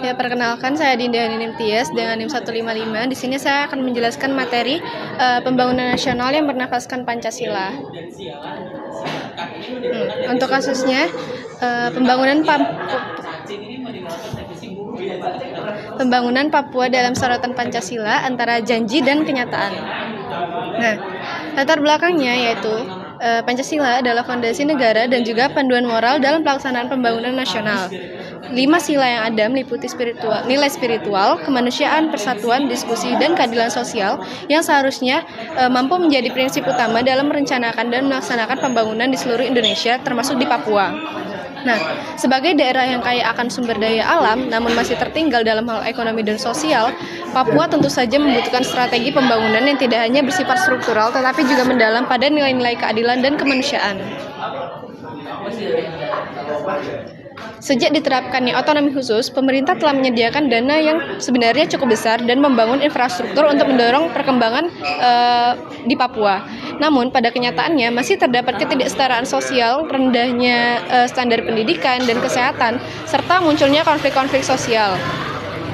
Ya, perkenalkan saya Dinda Ninim Tias dengan NIM 155. Di sini saya akan menjelaskan materi pembangunan nasional yang bernafaskan Pancasila. Untuk kasusnya, pembangunan Papua dalam sorotan Pancasila antara janji dan kenyataan. Nah, latar belakangnya yaitu Pancasila adalah fondasi negara dan juga panduan moral dalam pelaksanaan pembangunan nasional. 5 sila yang ada meliputi nilai spiritual, kemanusiaan, persatuan, diskusi, dan keadilan sosial yang seharusnya mampu menjadi prinsip utama dalam merencanakan dan melaksanakan pembangunan di seluruh Indonesia, termasuk di Papua. Nah, sebagai daerah yang kaya akan sumber daya alam, namun masih tertinggal dalam hal ekonomi dan sosial, Papua tentu saja membutuhkan strategi pembangunan yang tidak hanya bersifat struktural, tetapi juga mendalam pada nilai-nilai keadilan dan kemanusiaan. Sejak diterapkannya otonomi khusus, pemerintah telah menyediakan dana yang sebenarnya cukup besar dan membangun infrastruktur untuk mendorong perkembangan di Papua. Namun, pada kenyataannya masih terdapat ketidaksetaraan sosial, rendahnya standar pendidikan dan kesehatan, serta munculnya konflik-konflik sosial.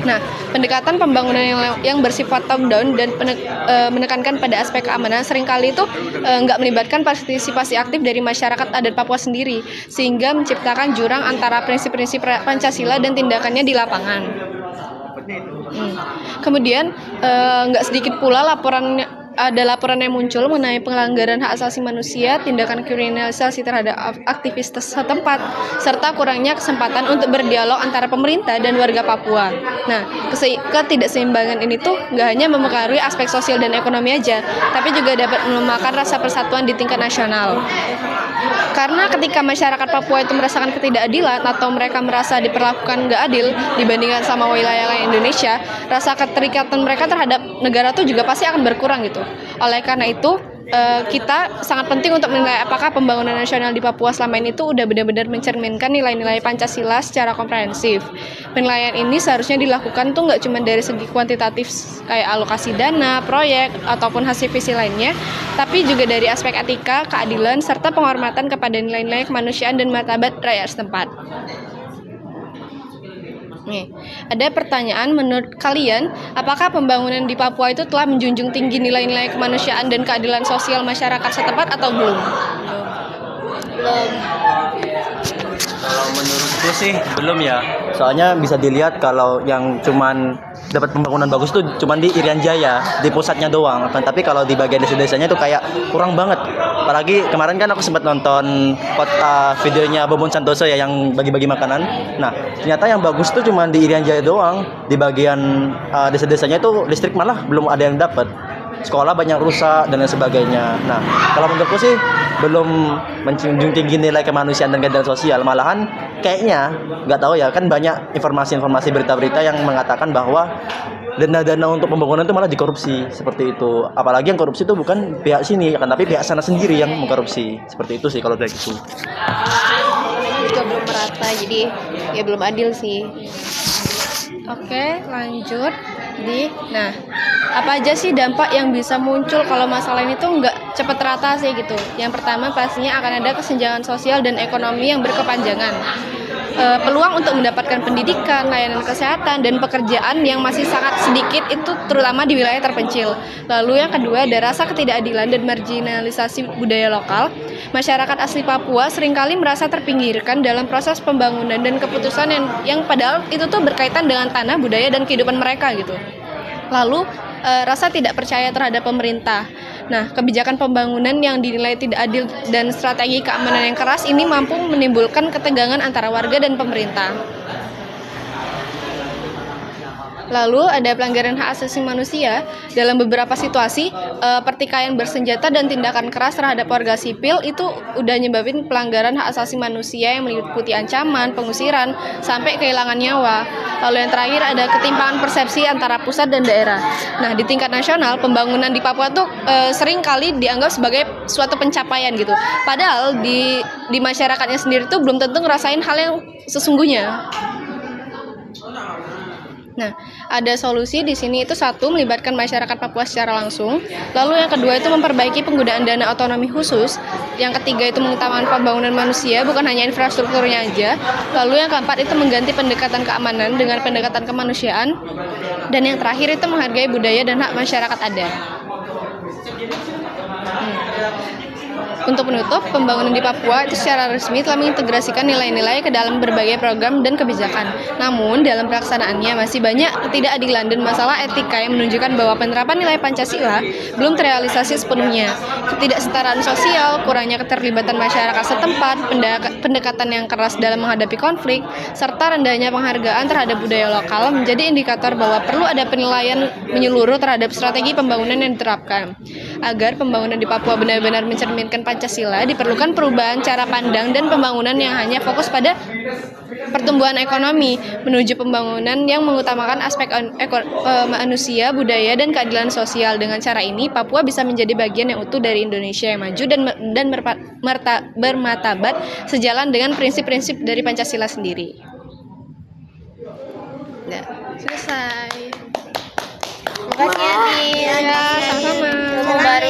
Nah, pendekatan pembangunan yang bersifat top-down dan menekankan pada aspek keamanan seringkali itu nggak melibatkan partisipasi aktif dari masyarakat adat Papua sendiri, sehingga menciptakan jurang antara prinsip-prinsip Pancasila dan tindakannya di lapangan. Kemudian, nggak sedikit pula ada laporan yang muncul mengenai pelanggaran hak asasi manusia, tindakan kriminalisasi terhadap aktivis setempat, serta kurangnya kesempatan untuk berdialog antara pemerintah dan warga Papua. Nah, ketidakseimbangan ini tuh nggak hanya mempengaruhi aspek sosial dan ekonomi aja, tapi juga dapat melemahkan rasa persatuan di tingkat nasional. Karena ketika masyarakat Papua itu merasakan ketidakadilan atau mereka merasa diperlakukan nggak adil dibandingkan sama wilayah lain Indonesia, rasa keterikatan mereka terhadap negara itu juga pasti akan berkurang gitu. Oleh karena itu, kita sangat penting untuk menilai apakah pembangunan nasional di Papua selama ini tuh udah benar-benar mencerminkan nilai-nilai Pancasila secara komprehensif. Penilaian ini seharusnya dilakukan tuh nggak cuma dari segi kuantitatif kayak alokasi dana, proyek, ataupun hasil visi lainnya, tapi juga dari aspek etika, keadilan, serta penghormatan kepada nilai-nilai kemanusiaan dan martabat rakyat setempat. Nih, ada pertanyaan, menurut kalian, apakah pembangunan di Papua itu telah menjunjung tinggi nilai-nilai kemanusiaan dan keadilan sosial masyarakat setempat atau belum? Belum. Kalau menurutku sih belum ya. Soalnya bisa dilihat kalau yang cuman dapat pembangunan bagus tuh cuman di Irian Jaya, di pusatnya doang. Tapi kalau di bagian desa-desanya tuh kayak kurang banget. Apalagi kemarin kan aku sempat nonton videonya Bobon Santoso ya yang bagi-bagi makanan. Nah, ternyata yang bagus tuh cuman di Irian Jaya doang. Di bagian desa-desanya itu listrik malah belum ada yang dapat. Sekolah banyak rusak dan lain sebagainya. Nah, kalau menurutku sih belum menjunjung tinggi nilai kemanusiaan dan keadilan sosial. Malahan kayaknya nggak tahu ya, kan banyak informasi-informasi berita-berita yang mengatakan bahwa dana-dana untuk pembangunan itu malah dikorupsi seperti itu. Apalagi yang korupsi itu bukan pihak sini, kan tapi pihak sana sendiri yang mengkorupsi. Seperti itu sih kalau dari itu. Juga belum merata, jadi ya belum adil sih. Oke, lanjut. Nah, apa aja sih dampak yang bisa muncul kalau masalah ini tuh nggak cepat rata sih gitu. Yang pertama pastinya akan ada kesenjangan sosial dan ekonomi yang berkepanjangan. Peluang untuk mendapatkan pendidikan, layanan kesehatan, dan pekerjaan yang masih sangat sedikit itu terutama di wilayah terpencil. Lalu yang kedua ada rasa ketidakadilan dan marginalisasi budaya lokal. Masyarakat asli Papua seringkali merasa terpinggirkan dalam proses pembangunan dan keputusan yang padahal itu tuh berkaitan dengan tanah, budaya, dan kehidupan mereka gitu. Lalu rasa tidak percaya terhadap pemerintah. Nah, kebijakan pembangunan yang dinilai tidak adil dan strategi keamanan yang keras ini mampu menimbulkan ketegangan antara warga dan pemerintah. Lalu ada pelanggaran hak asasi manusia. Dalam beberapa situasi, pertikaian bersenjata dan tindakan keras terhadap warga sipil itu udah nyebabin pelanggaran hak asasi manusia yang meliputi ancaman, pengusiran, sampai kehilangan nyawa. Lalu yang terakhir ada ketimpangan persepsi antara pusat dan daerah. Nah, di tingkat nasional, pembangunan di Papua tuh sering kali dianggap sebagai suatu pencapaian gitu. Padahal di masyarakatnya sendiri tuh belum tentu ngerasain hal yang sesungguhnya. Nah, ada solusi di sini itu satu, melibatkan masyarakat Papua secara langsung. Lalu yang kedua itu memperbaiki penggunaan dana otonomi khusus. Yang ketiga itu mengutamakan pembangunan manusia, bukan hanya infrastrukturnya aja. Lalu yang keempat itu mengganti pendekatan keamanan dengan pendekatan kemanusiaan. Dan yang terakhir itu menghargai budaya dan hak masyarakat adat. Untuk penutup, pembangunan di Papua itu secara resmi telah mengintegrasikan nilai-nilai ke dalam berbagai program dan kebijakan. Namun, dalam pelaksanaannya masih banyak ketidakadilan dan masalah etika yang menunjukkan bahwa penerapan nilai Pancasila belum terrealisasi sepenuhnya. Ketidaksetaraan sosial, kurangnya keterlibatan masyarakat setempat, pendekatan yang keras dalam menghadapi konflik, serta rendahnya penghargaan terhadap budaya lokal menjadi indikator bahwa perlu ada penilaian menyeluruh terhadap strategi pembangunan yang diterapkan. Agar pembangunan di Papua benar-benar mencerminkan Pancasila, diperlukan perubahan cara pandang dan pembangunan yang hanya fokus pada pertumbuhan ekonomi menuju pembangunan yang mengutamakan aspek manusia, budaya, dan keadilan sosial. Dengan cara ini, Papua bisa menjadi bagian yang utuh dari Indonesia yang maju dan bermartabat sejalan dengan prinsip-prinsip dari Pancasila sendiri. Nah, selesai. Makasih ya, Din. Ya, sama-sama. Ilmu baru